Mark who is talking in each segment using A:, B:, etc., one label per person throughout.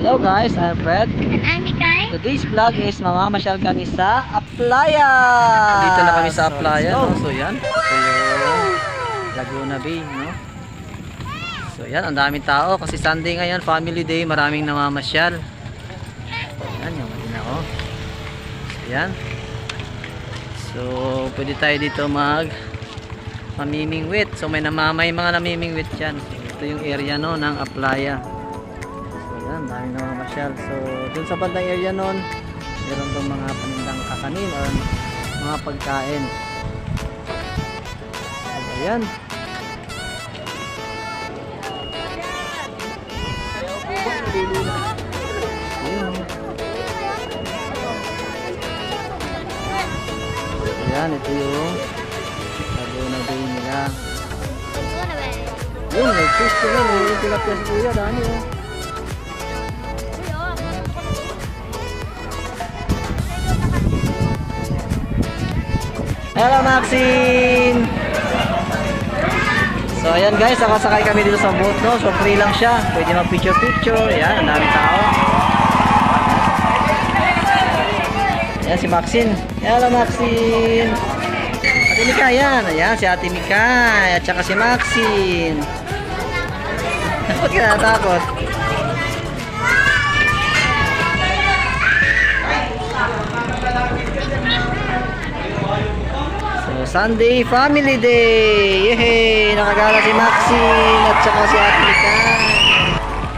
A: Hello guys, I'm Fred.
B: And I'm Mikay.
A: Today's vlog is mamamasyal kami sa Aplaya.
C: Dito na kami sa Aplaya,
A: let's go.
C: no? So yan. So yung Laguna Bay, no? So yan, ang daming tao kasi Sunday ngayon, family day, maraming namamasyal. Yan yung Madina ko. So yan. So pwede tayo dito mamimingwit. So may mga namimingwit diyan. Ito yung area no ng Aplaya. Yan, daming namamasyal. So, dun sa bandang area nun, meron tong mga panindang kakanin or mga pagkain. So, ayan. Ayan, ito yung Laguna Bay nila. Yun, may fish ko yun. May tilapia sa kuya, dami oh. Hello Maxine! So ayan guys, nakasakay kami dito sa boat no. So free lang siya, pwede mag picture. Ayan, ang daming tao. Ayan si Maxine. Hello Maxine! Ate Mika, ayan. Ayan si Ate Mika at saka si Maxine. Ba't ka natakot? Sunday Family Day! Yehey! Nakagala si Maxine at saka si Ate Mika.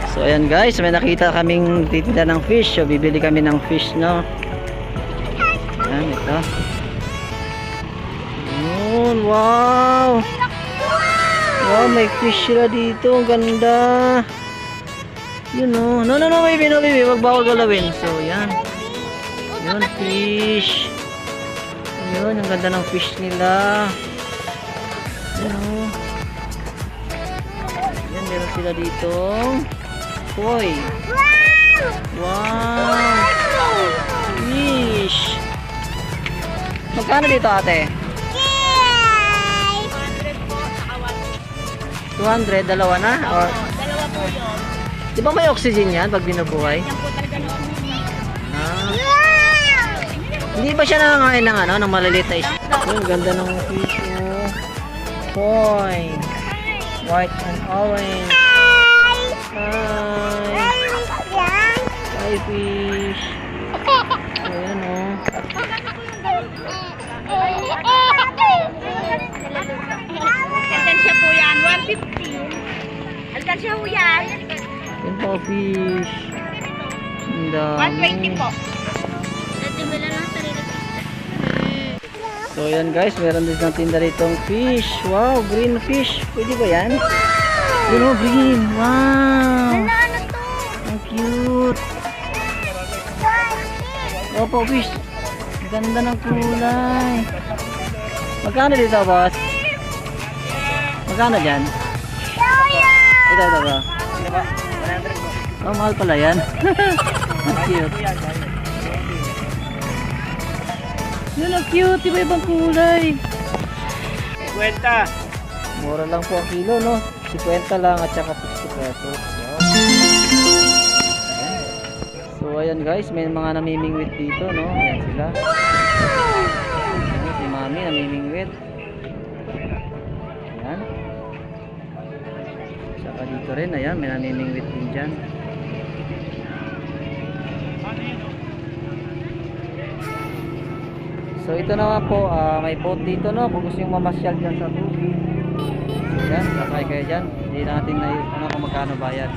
C: So ayan guys, may nakita kaming titinda ng fish. So bibili kami ng fish no. Ayan ito. Yun, wow! Wow, may fish sila dito. Ang ganda. Yun o. No, baby, wag bawal galawin. So yan. Yun, fish. Yun, ang ganda ng fish nila. Yan o. Yan, meron sila dito. Koi. Wow. Fish. Magkano dito ate? 200, dalawa na? Or,
B: Dalawa po yun.
C: di ba may oxygen yan pag binubuhay?
B: Yan po talaga ng
C: Ah. Hindi ba siya nangangain ng ano, ng maliliit na isda? Ang ganda ng fish oh. Koi. White and orange. Hi. Hi fish. Ayan oh.
B: Alkansya po yan, 150. Alkansya po yan.
C: Yan po fish. Ang dami.
B: 120 po. Natibila lang sarili.
C: So yan guys, meron din ng tinda ditong fish. Wow, green fish. Pwede ba yan? Yun oh, green. Wow.
B: Ano to?
C: Ang cute. Opo, fish. Ganda ng kulay. Magkano dito, boss? Magkano dyan? Ito ba? Oh, mahal pala yan. Ang cute. Yun ang cute. Iba-ibang kulay.
A: 50.
C: Mura lang po ang kilo, no? 50 lang at saka 60 pesos. Wow. So, ayan guys. May mga namimingwit dito, no? Ayan sila. Ayan, si Mami namimingwit. Ayan. Saka dito rin, ayan. May namimingwit din dyan. So, ito naman po. May boat dito, no? Kung gusto yung mamasyal dyan sa tubig. Yan, sakay kayo dyan. Hindi natin na ano kung magkano bayad.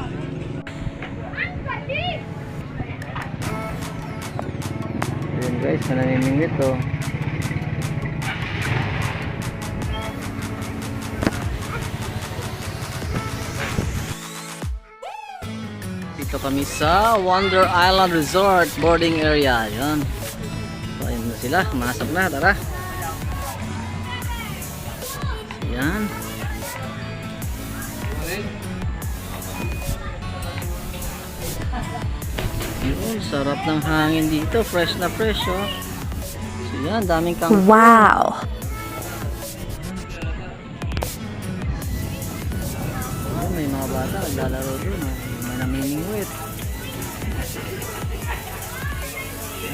C: Ayan guys, nanamimingwit to. Dito kami sa Wonder Island Resort boarding area. Ayan. So ayan na sila, masok na, tara. Ayan. Yun, sarap ng hangin dito. Fresh na fresh, oh. So, yan, daming kangkong.
B: Wow!
C: Oh, may mga bata naglalaro doon. Oh. May namimingwit.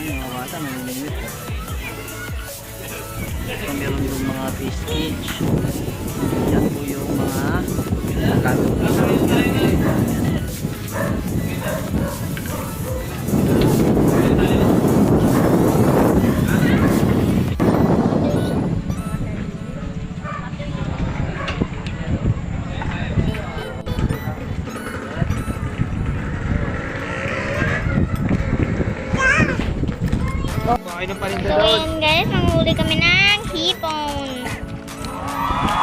C: Mga bata, naliliit. So, meron yung mga fish cage. Yan po yung mga nakagawin.
B: So ayan guys, manghuli kami ng hipon.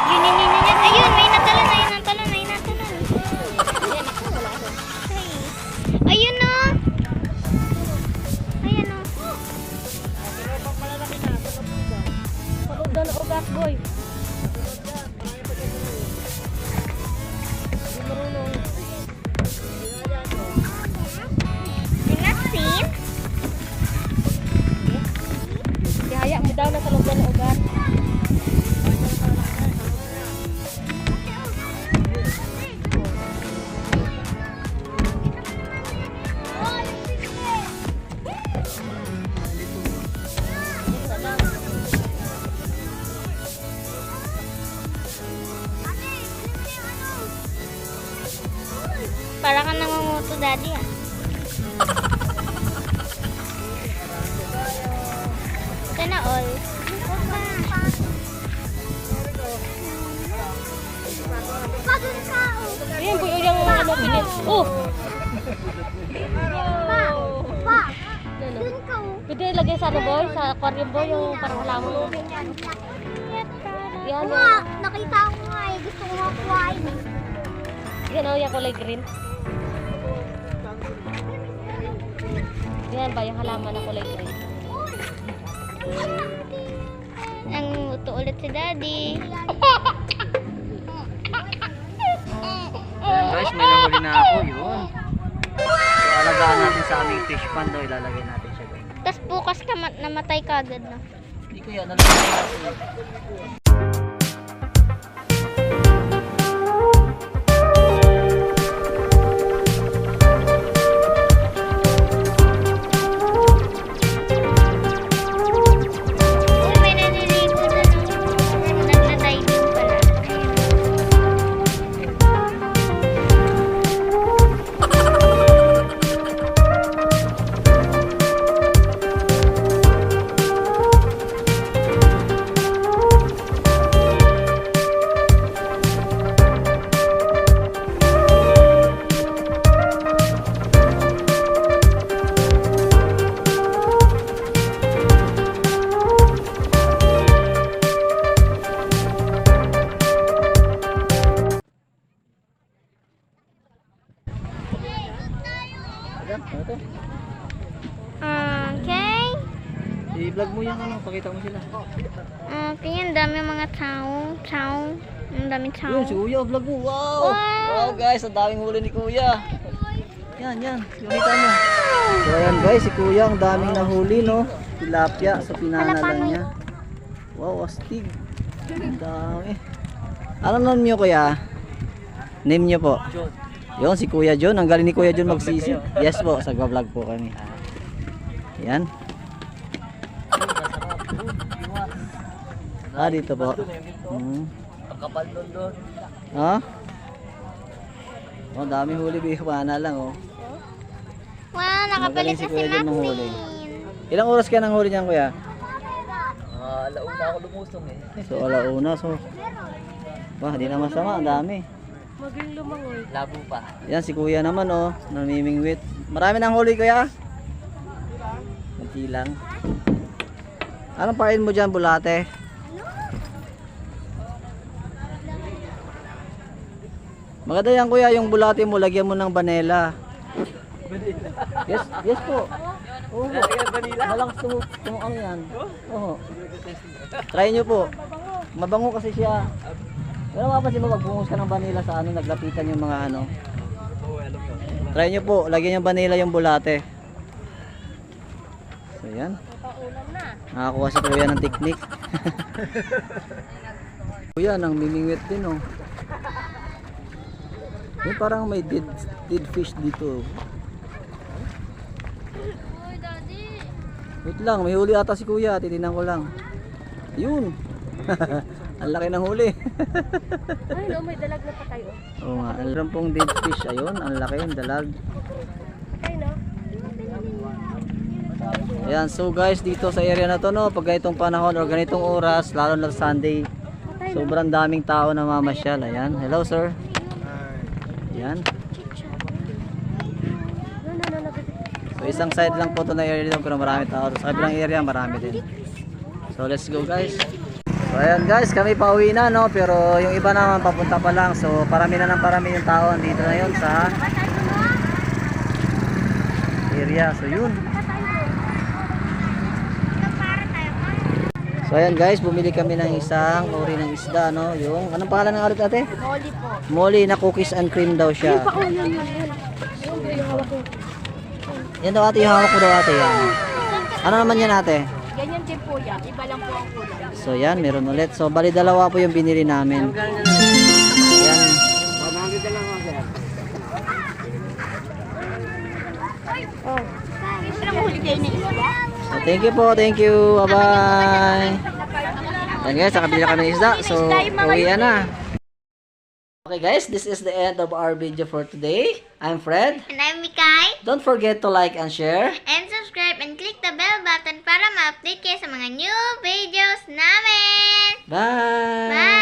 B: Yun. Ayun, may natalon. Ayun no. Ayan no. Pagod na ugat boy. Sinasin? Dihaya mo daw na sa loob ng ugat. Para ka nangunguto, daddy ah. Sana all. Ayan po yung ano pinit. Oh!
D: Pa! Dun ka oh.
B: Pwede lagay sa ano boy? Sa aquarium boy yung parang lamon. Yan
D: Nga, nakita ko nga eh. Gusto ko makuhain eh.
B: Yan o, yung kulay green. Yan ba yung halaman na kulay green? Nangunguto ulit si daddy.
C: Ayan guys, may nahuli na ako. Yun. So, alagaan natin sa aming fish pond. O, ilalagay natin siya doon.
B: Tapos bukas namatay ka agad na.
C: Hindi ko yan. Nalagay natin.
B: Uy, may naniligo na no. Nagla-diving pala.
C: Ayan, ano to?
B: Okay.
C: I-vlog mo yung ano, pakita mo sila.
B: Okay, ang dami mga chow. Ang dami chow.
C: Yun, si Kuya, vlog mo. Wow!
B: Wow!
C: Wow guys, ang daming huli ni Kuya. Yan. Kita mo. So ayan guys, si Kuya, ang daming nahuli, no? Tilapia sa pinanalan niya. Wow, astig. Ang dami. Ano name niyo, Kuya? Name niyo po?
A: John.
C: Yun, si Kuya John. Ang galing ni Kuya John magsisid. Yes po, sagwa-vlog po kami. Yan. Dito po.
A: Pagkapal doon.
C: Ha? Oh, dami huli, bihwana lang oh.
B: Wow, nakapalit
C: Magaling si
B: na si
C: Kuya John manghuli.
B: Maxine.
C: Ilang oras ka nang huli niyan, Kuya?
A: Alauna ako lumusong eh.
C: So, alauna. So, di na masama. Ang dami.
B: Magaling lumangoy.
A: Labo pa.
C: Yan, si Kuya naman oh. Namimingwit. Marami nang huli, Kuya? Kunti lang. Anong pain mo dyan, bulate? Maganda yan, Kuya, yung bulate mo, lagyan mo ng banela. Yes po. Oo. Malakas tumuang yan. Oo. Try nyo po. Mabango kasi siya. Pero mapapansin mo, magbungos ka ng vanilla sa ano, naglapitan yung mga ano. Try nyo po, lagyan yung vanilla yung bulate. So yan. Nakakuha si Kuya ng technique. Kuya, nang mimingwit din oh. May parang may dead fish dito. Wait lang, may huli ata si kuya. Titignan ko lang. Yun. Ang laki ng huli.
B: Ay, no, may dalag na patay, oh.
C: Oo nga, alam pong dead fish. Ayun, ang laki yung dalag.
B: Ay, no?
C: Ayan, so guys, dito sa area na to, no, pag ganitong panahon or ganitong oras, lalo na Sunday, sobrang daming tao na mamasyal. Ayan, hello sir. Ayan. So isang side lang po to na area dito, pero marami tao. Sa kabilang area, marami din. So let's go guys. So ayan guys, kami pauwi na, no, pero yung iba naman papunta pa lang. So parami na ng parami yung tao dito na yun sa area. So yun. So ayan guys, bumili kami ng isang uri ng isda, no, yung anong pangalan ng ulit ate?
B: Molly po.
C: Molly na cookies and cream daw siya. Yan daw ate, yung hawak ko daw ate yan. Ano naman yan ate?
B: Ganyan din po yan. Iba lang po ang kulay.
C: So yan, meron ulit. So bali dalawa po yung binili namin. Yan.
B: Oh. Ito lang holiday na isla.
C: So thank you po, thank you. Bye-bye. Yan guys, nakabili na kami ng isda. So uwian na. Okay guys, this is the end of our video for today. I'm Fred.
D: And I'm Mikay.
C: Don't forget to like and share.
D: And subscribe and click the bell button para ma-update kayo sa mga new videos namin.
C: Bye!
D: Bye!